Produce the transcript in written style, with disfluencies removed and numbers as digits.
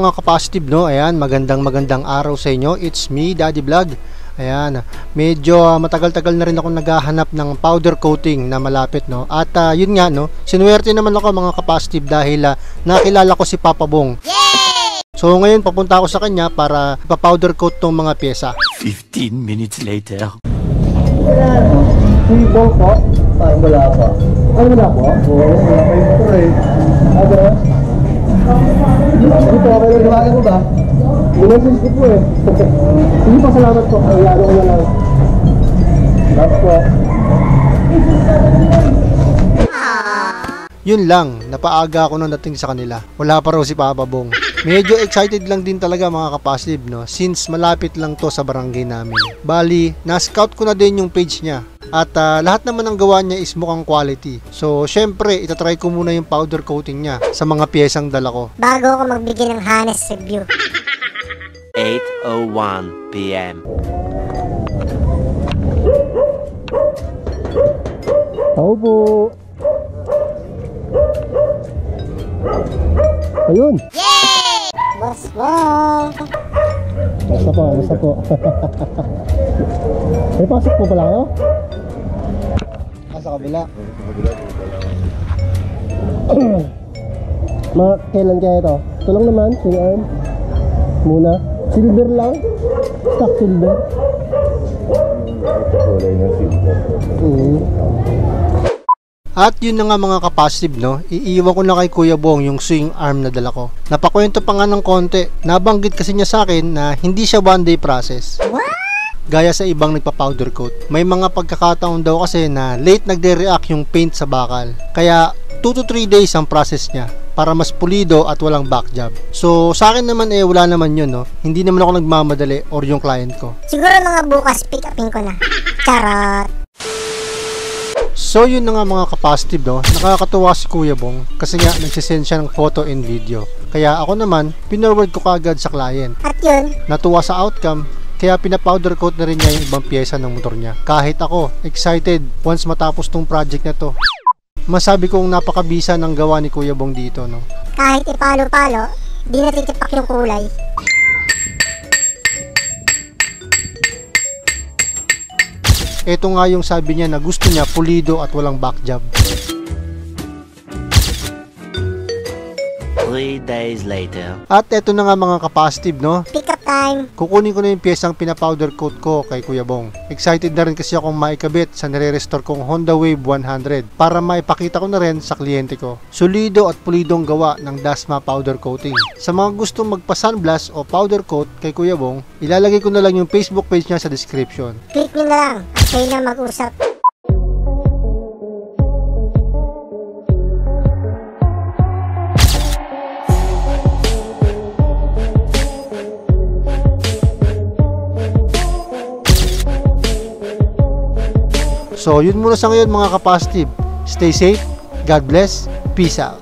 mga ka-positive, no? Ayan, magandang araw sa inyo. It's me, Daddy Vlog. Ayan, medyo matagal-tagal na rin ako naghahanap ng powder coating na malapit, no? At yun nga, no? Sinuwerte naman ako mga ka-positive dahil nakilala ko si Papa Bong. Yay! So ngayon papunta ako sa kanya para ipa-powder coat tong mga pyesa. 15 minutes later. Si Bong po? Parang wala pa. Ay, wala po? Oo, wala pa yung motor eh. Ano? Ito, okay lang gawin mo ba? Minasis ko po eh. Sige pa, salamat po. Ay, lalo ko na lang. Salamat po. Yun lang, napaaga ako nung dating sa kanila. Wala pa raw si Papa Bong. Medyo excited lang din talaga mga ka-positive, no? Since malapit lang to sa barangay namin. Bali, na-scout ko na din yung page niya. At lahat naman ng gawa niya is mukhang quality. So, syempre, itatry ko muna yung powder coating niya sa mga piyesang dala ko. Bago ako magbigay ng honest review. 8:01 PM. Tao po. Ayun. Yay! Boss Bong! Basta po. May pasok po pala kayo? Sa kabila. Kailan kaya ito? Ito lang naman, sino arm? Muna. Silver lang? Stock silver? At yun na nga mga ka-positive, no? Iiwan ko na kay Kuya Bong yung swing arm na dala ko. Napakwento pa nga ng konti. Nabanggit kasi niya sa akin na hindi siya one day process. What? Gaya sa ibang nagpa-powder coat. May mga pagkakataon daw kasi na late nagde-react yung paint sa bakal. Kaya 2 to 3 days ang process niya para mas pulido at walang back job. So sa akin naman wala naman yun, no? Hindi naman ako nagmamadali or yung client ko. Siguro mga bukas pick upin ko na. Charot! So yun na nga mga ka-positive, no? Nakakatuwa si Kuya Bong kasi nga nagsisend siya ng photo and video. Kaya ako naman, pinorward ko kagad sa client. At yun, Natuwa sa outcome, kaya pinapowder coat na rin niya yung ibang pyesa ng motor niya. Kahit ako, excited once matapos tong project na to. Masabi kong napakabisa ng gawa ni Kuya Bong dito, no? kahit ipalo-palo, di natitipak yung kulay. Ito nga yung sabi niya na gusto niya pulido at walang back job. 3 days later. At eto na nga mga ka-positive, no? Pick up time! Kukunin ko na yung piyesang pinapowder coat ko kay Kuya Bong. Excited na rin kasi akong maikabit sa nire-restore kong Honda Wave 100 para maipakita ko na rin sa kliyente ko. Solido at pulidong gawa ng Dasma powder coating. Sa mga gustong magpa-sunblast o powder coat kay Kuya Bong, ilalagay ko na lang yung Facebook page niya sa description. Click nyo na lang at kayo na mag-usap. So yun muna sa ngayon mga ka-positive. Stay safe, God bless, peace out.